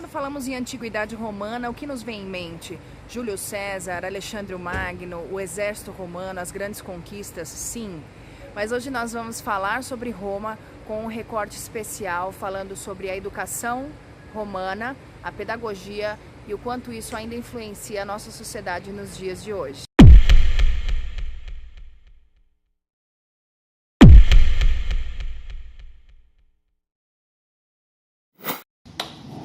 Quando falamos em antiguidade romana, o que nos vem em mente? Júlio César, Alexandre o Magno, o exército romano, as grandes conquistas? Sim. Mas hoje nós vamos falar sobre Roma com um recorte especial, falando sobre a educação romana, a pedagogia e o quanto isso ainda influencia a nossa sociedade nos dias de hoje.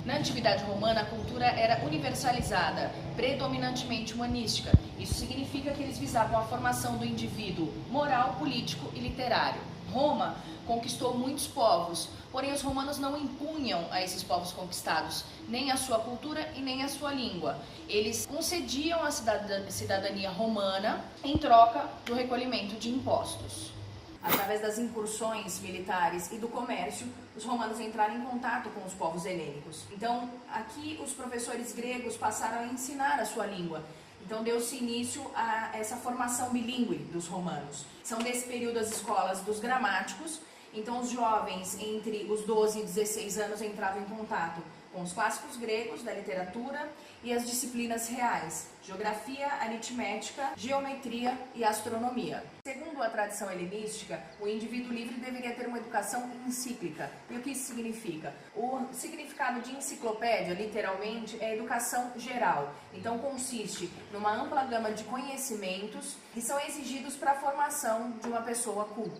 Na antiguidade romana, a cultura era universalizada, predominantemente humanística. Isso significa que eles visavam a formação do indivíduo moral, político e literário. Roma conquistou muitos povos, porém os romanos não impunham a esses povos conquistados nem a sua cultura e nem a sua língua. Eles concediam a cidadania romana em troca do recolhimento de impostos. Através das incursões militares e do comércio, os romanos entraram em contato com os povos helênicos. Então, aqui os professores gregos passaram a ensinar a sua língua. Então, deu-se início a essa formação bilíngue dos romanos. São desse período as escolas dos gramáticos. Então, os jovens entre os 12 e 16 anos entravam em contato com os clássicos gregos da literatura e as disciplinas reais, geografia, aritmética, geometria e astronomia. Segundo a tradição helenística, o indivíduo livre deveria ter uma educação encíclica. E o que isso significa? O significado de enciclopédia, literalmente, é educação geral. Então, consiste numa ampla gama de conhecimentos que são exigidos para a formação de uma pessoa culta.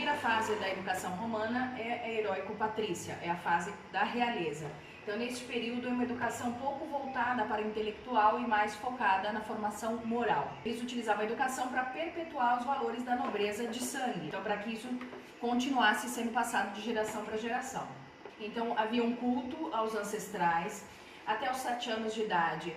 A fase da educação romana é a heróico-patrícia, é a fase da realeza. Então, neste período, é uma educação pouco voltada para o intelectual e mais focada na formação moral. Eles utilizavam a educação para perpetuar os valores da nobreza de sangue, então para que isso continuasse sendo passado de geração para geração. Então, havia um culto aos ancestrais. Até os 7 anos de idade,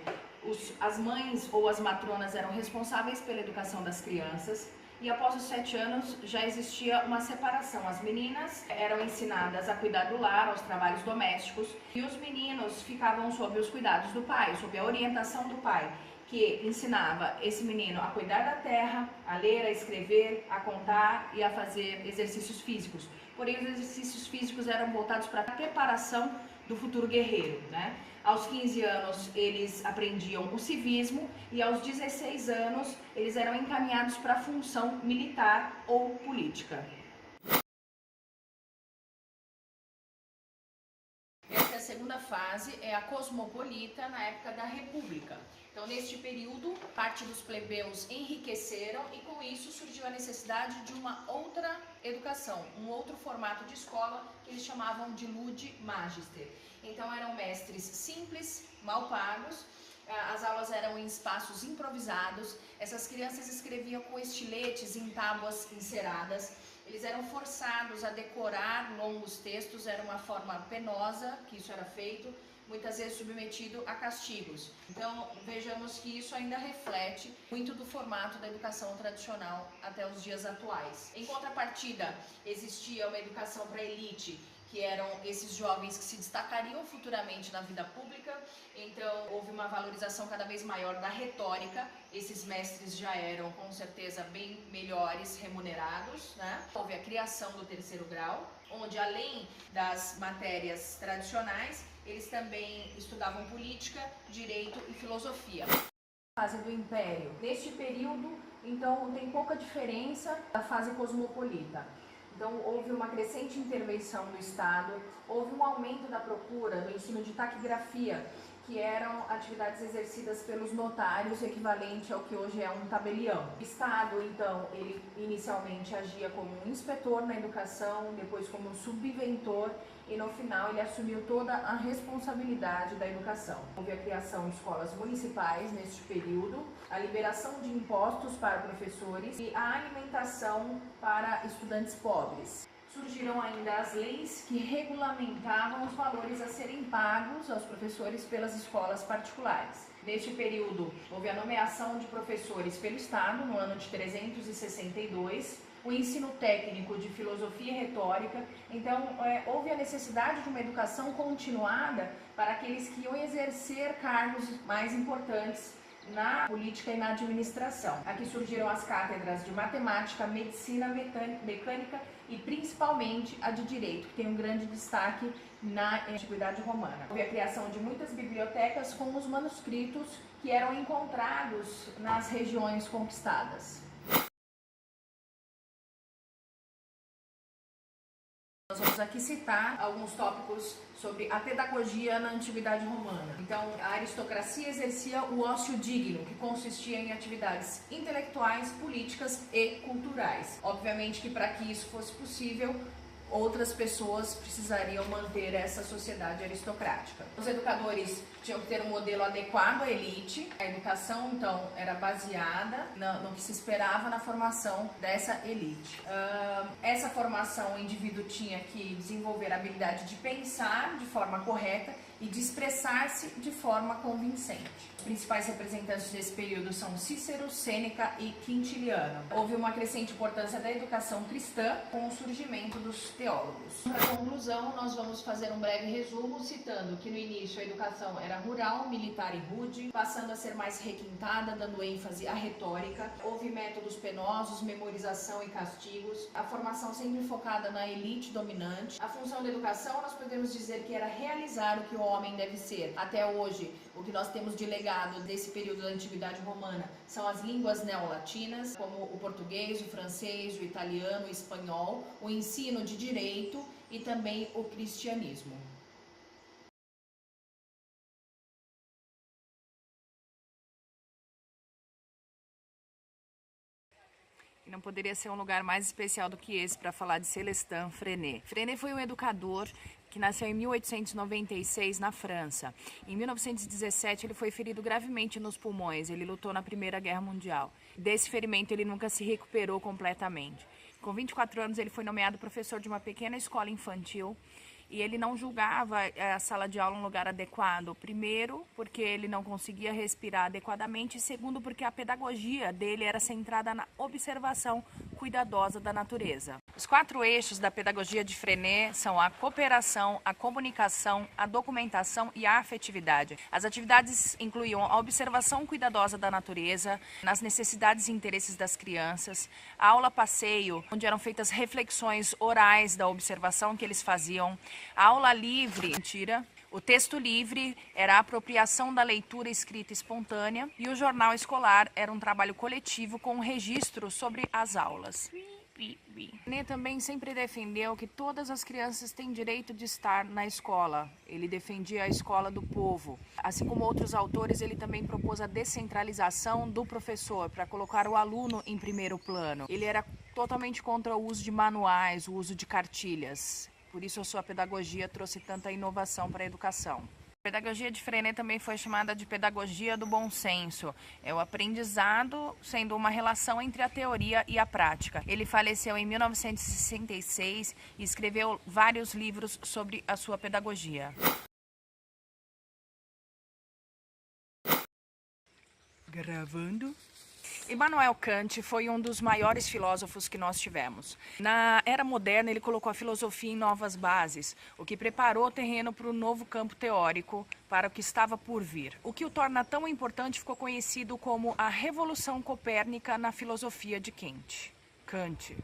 as mães ou as matronas eram responsáveis pela educação das crianças. E após os 7 anos já existia uma separação. As meninas eram ensinadas a cuidar do lar, aos trabalhos domésticos, e os meninos ficavam sob os cuidados do pai, sob a orientação do pai, que ensinava esse menino a cuidar da terra, a ler, a escrever, a contar e a fazer exercícios físicos. Porém, os exercícios físicos eram voltados para a preparação do futuro guerreiro, né? Aos 15 anos, eles aprendiam o civismo e aos 16 anos, eles eram encaminhados para a função militar ou política. Essa segunda fase é a cosmopolita na época da República. Então, neste período, parte dos plebeus enriqueceram e com isso surgiu a necessidade de uma outra educação, um outro formato de escola que eles chamavam de ludi magister. Então, eram mestres simples, mal pagos, as aulas eram em espaços improvisados, essas crianças escreviam com estiletes em tábuas enceradas. Eles eram forçados a decorar longos textos, era uma forma penosa que isso era feito, muitas vezes submetido a castigos. Então, vejamos que isso ainda reflete muito do formato da educação tradicional até os dias atuais. Em contrapartida, existia uma educação para a elite, que eram esses jovens que se destacariam futuramente na vida pública. Então, houve uma valorização cada vez maior da retórica. Esses mestres já eram, com certeza, bem melhores remunerados, né? Houve a criação do terceiro grau, onde, além das matérias tradicionais, eles também estudavam política, direito e filosofia. Fase do Império. Neste período, então, tem pouca diferença da fase cosmopolita. Então, houve uma crescente intervenção do Estado, houve um aumento da procura no ensino de taquigrafia, que eram atividades exercidas pelos notários, equivalente ao que hoje é um tabelião. O Estado, então, ele inicialmente agia como um inspetor na educação, depois como um subventor, e no final ele assumiu toda a responsabilidade da educação. Houve a criação de escolas municipais neste período, a liberação de impostos para professores e a alimentação para estudantes pobres. Surgiram ainda as leis que regulamentavam os valores a serem pagos aos professores pelas escolas particulares. Neste período, houve a nomeação de professores pelo Estado, no ano de 362, o ensino técnico de filosofia e retórica. Então, houve a necessidade de uma educação continuada para aqueles que iam exercer cargos mais importantes na política e na administração. Aqui surgiram as cátedras de matemática, medicina, mecânica e principalmente a de direito, que tem um grande destaque na antiguidade romana. Houve a criação de muitas bibliotecas com os manuscritos que eram encontrados nas regiões conquistadas. Nós vamos aqui citar alguns tópicos sobre a pedagogia na antiguidade romana. Então, a aristocracia exercia o ócio digno, que consistia em atividades intelectuais, políticas e culturais. Obviamente que para que isso fosse possível, outras pessoas precisariam manter essa sociedade aristocrática. Os educadores tinham que ter um modelo adequado à elite. A educação, então, era baseada no que se esperava na formação dessa elite. Essa formação, o indivíduo tinha que desenvolver a habilidade de pensar de forma correta e de expressar-se de forma convincente. Os principais representantes desse período são Cícero, Sêneca e Quintiliano. Houve uma crescente importância da educação cristã com o surgimento dos teólogos. Para conclusão, nós vamos fazer um breve resumo citando que no início a educação era rural, militar e rude, passando a ser mais requintada, dando ênfase à retórica. Houve métodos penosos, memorização e castigos. A formação sempre focada na elite dominante. A função da educação, nós podemos dizer que era realizar o que o homem deve ser. Até hoje, o que nós temos de legado desse período da antiguidade romana são as línguas neolatinas, como o português, o francês, o italiano, o espanhol, o ensino de direito e também o cristianismo. E não poderia ser um lugar mais especial do que esse para falar de Célestin Freinet. Freinet foi um educador que nasceu em 1896 na França. Em 1917 ele foi ferido gravemente nos pulmões. Ele lutou na Primeira Guerra Mundial. Desse ferimento ele nunca se recuperou completamente. Com 24 anos ele foi nomeado professor de uma pequena escola infantil. E ele não julgava a sala de aula um lugar adequado. Primeiro, porque ele não conseguia respirar adequadamente. E segundo, porque a pedagogia dele era centrada na observação cuidadosa da natureza. Os 4 eixos da pedagogia de Freinet são a cooperação, a comunicação, a documentação e a afetividade. As atividades incluíam a observação cuidadosa da natureza, nas necessidades e interesses das crianças, a aula-passeio, onde eram feitas reflexões orais da observação que eles faziam, a aula livre, o texto livre era a apropriação da leitura escrita espontânea e o jornal escolar era um trabalho coletivo com um registro sobre as aulas. Freinet também sempre defendeu que todas as crianças têm direito de estar na escola. Ele defendia a escola do povo. Assim como outros autores, ele também propôs a descentralização do professor para colocar o aluno em primeiro plano. Ele era totalmente contra o uso de manuais, o uso de cartilhas. Por isso a sua pedagogia trouxe tanta inovação para a educação. A pedagogia de Freinet também foi chamada de pedagogia do bom senso. É o aprendizado sendo uma relação entre a teoria e a prática. Ele faleceu em 1966 e escreveu vários livros sobre a sua pedagogia. Gravando. Immanuel Kant foi um dos maiores filósofos que nós tivemos. Na era moderna, ele colocou a filosofia em novas bases, o que preparou o terreno para o novo campo teórico, para o que estava por vir. O que o torna tão importante ficou conhecido como a Revolução Copérnica na filosofia de Kant.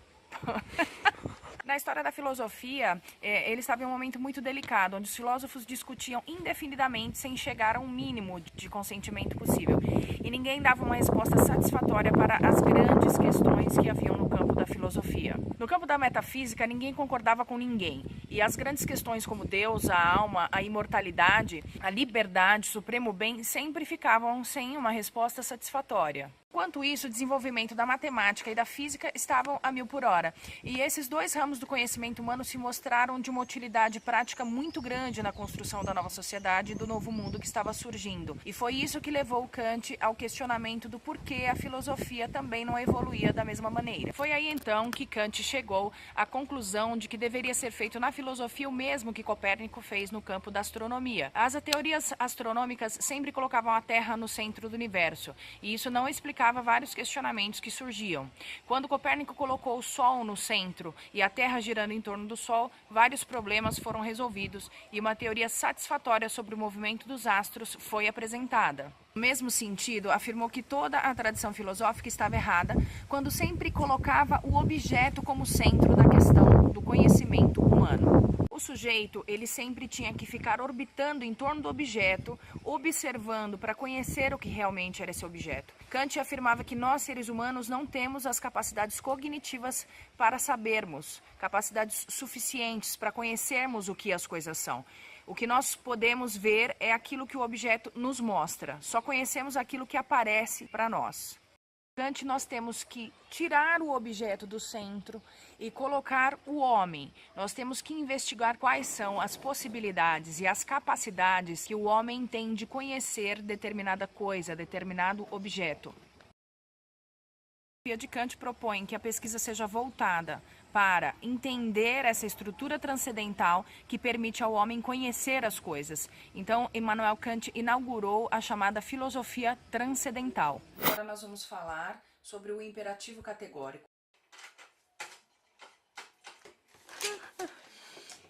Na história da filosofia, ele estava em um momento muito delicado, onde os filósofos discutiam indefinidamente sem chegar a um mínimo de consentimento possível. E ninguém dava uma resposta satisfatória para as grandes questões que haviam no campo da filosofia. No campo da metafísica, ninguém concordava com ninguém. E as grandes questões como Deus, a alma, a imortalidade, a liberdade, o supremo bem, sempre ficavam sem uma resposta satisfatória. Enquanto isso, o desenvolvimento da matemática e da física estavam a 1000 por hora. E esses 2 ramos do conhecimento humano se mostraram de uma utilidade prática muito grande na construção da nova sociedade e do novo mundo que estava surgindo. E foi isso que levou Kant ao questionamento do porquê a filosofia também não evoluía da mesma maneira. Foi aí então que Kant chegou à conclusão de que deveria ser feito na filosofia o mesmo que Copérnico fez no campo da astronomia. As teorias astronômicas sempre colocavam a Terra no centro do universo. E isso não explicava explicava vários questionamentos que surgiam. Quando Copérnico colocou o Sol no centro e a Terra girando em torno do Sol, vários problemas foram resolvidos e uma teoria satisfatória sobre o movimento dos astros foi apresentada. No mesmo sentido, afirmou que toda a tradição filosófica estava errada quando sempre colocava o objeto como centro da questão do conhecimento humano. O sujeito, ele sempre tinha que ficar orbitando em torno do objeto, observando para conhecer o que realmente era esse objeto. Kant afirmava que nós, seres humanos, não temos as capacidades cognitivas para sabermos, capacidades suficientes para conhecermos o que as coisas são. O que nós podemos ver é aquilo que o objeto nos mostra, só conhecemos aquilo que aparece para nós. Kant, nós temos que tirar o objeto do centro e colocar o homem. Nós temos que investigar quais são as possibilidades e as capacidades que o homem tem de conhecer determinada coisa, determinado objeto. A filosofia de Kant propõe que a pesquisa seja voltada para entender essa estrutura transcendental que permite ao homem conhecer as coisas. Então, Immanuel Kant inaugurou a chamada filosofia transcendental. Agora nós vamos falar sobre o imperativo categórico.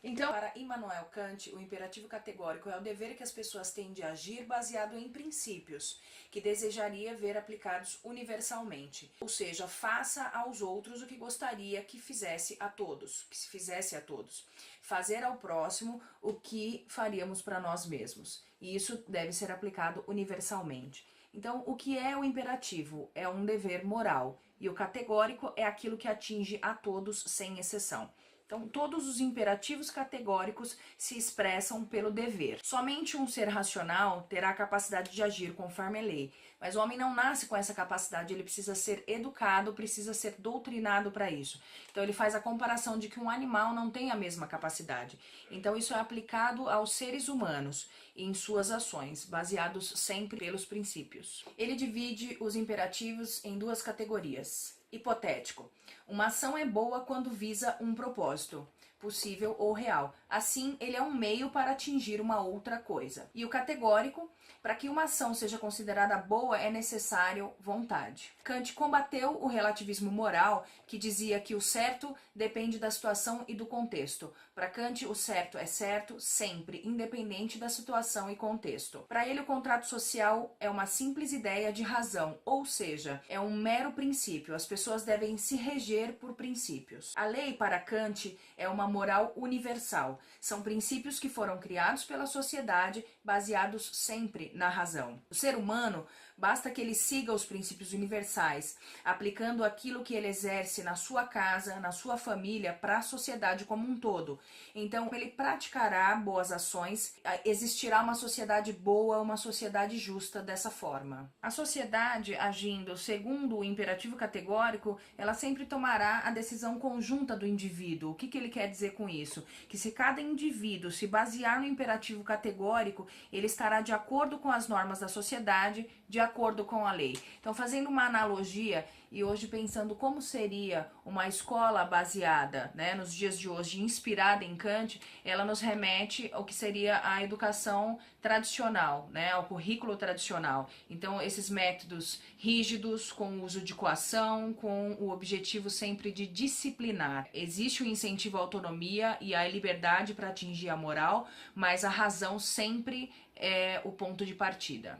Então, para Immanuel Kant, o imperativo categórico é o dever que as pessoas têm de agir baseado em princípios, que desejaria ver aplicados universalmente. Ou seja, faça aos outros o que gostaria que fizesse a todos, que se fizesse a todos. Fazer ao próximo o que faríamos para nós mesmos. E isso deve ser aplicado universalmente. Então, o que é o imperativo? É um dever moral. E o categórico é aquilo que atinge a todos sem exceção. Então, todos os imperativos categóricos se expressam pelo dever. Somente um ser racional terá a capacidade de agir conforme a lei. Mas o homem não nasce com essa capacidade, ele precisa ser educado, precisa ser doutrinado para isso. Então, ele faz a comparação de que um animal não tem a mesma capacidade. Então, isso é aplicado aos seres humanos em suas ações, baseados sempre pelos princípios. Ele divide os imperativos em duas categorias. Hipotético. Uma ação é boa quando visa um propósito, possível ou real. Assim, ele é um meio para atingir uma outra coisa. E o categórico, para que uma ação seja considerada boa, é necessário vontade. Kant combateu o relativismo moral, que dizia que o certo depende da situação e do contexto. Para Kant, o certo é certo sempre, independente da situação e contexto. Para ele, o contrato social é uma simples ideia de razão, ou seja, é um mero princípio. As pessoas devem se reger por princípios. A lei, para Kant, é uma moral universal. São princípios que foram criados pela sociedade, baseados sempre na razão. O ser humano, basta que ele siga os princípios universais, aplicando aquilo que ele exerce na sua casa, na sua família, para a sociedade como um todo. Então, ele praticará boas ações, existirá uma sociedade boa, uma sociedade justa dessa forma. A sociedade, agindo segundo o imperativo categórico, ela sempre tomará a decisão conjunta do indivíduo. O que ele quer dizer com isso? Que se cada indivíduo se basear no imperativo categórico, ele estará de acordo com as normas da sociedade, de acordo com a lei. Então, fazendo uma analogia e hoje pensando como seria uma escola baseada, nos dias de hoje, inspirada em Kant, ela nos remete ao que seria a educação tradicional, ao currículo tradicional. Então, esses métodos rígidos, com o uso de coação, com o objetivo sempre de disciplinar. Existe o incentivo à autonomia e à liberdade para atingir a moral, mas a razão sempre é o ponto de partida.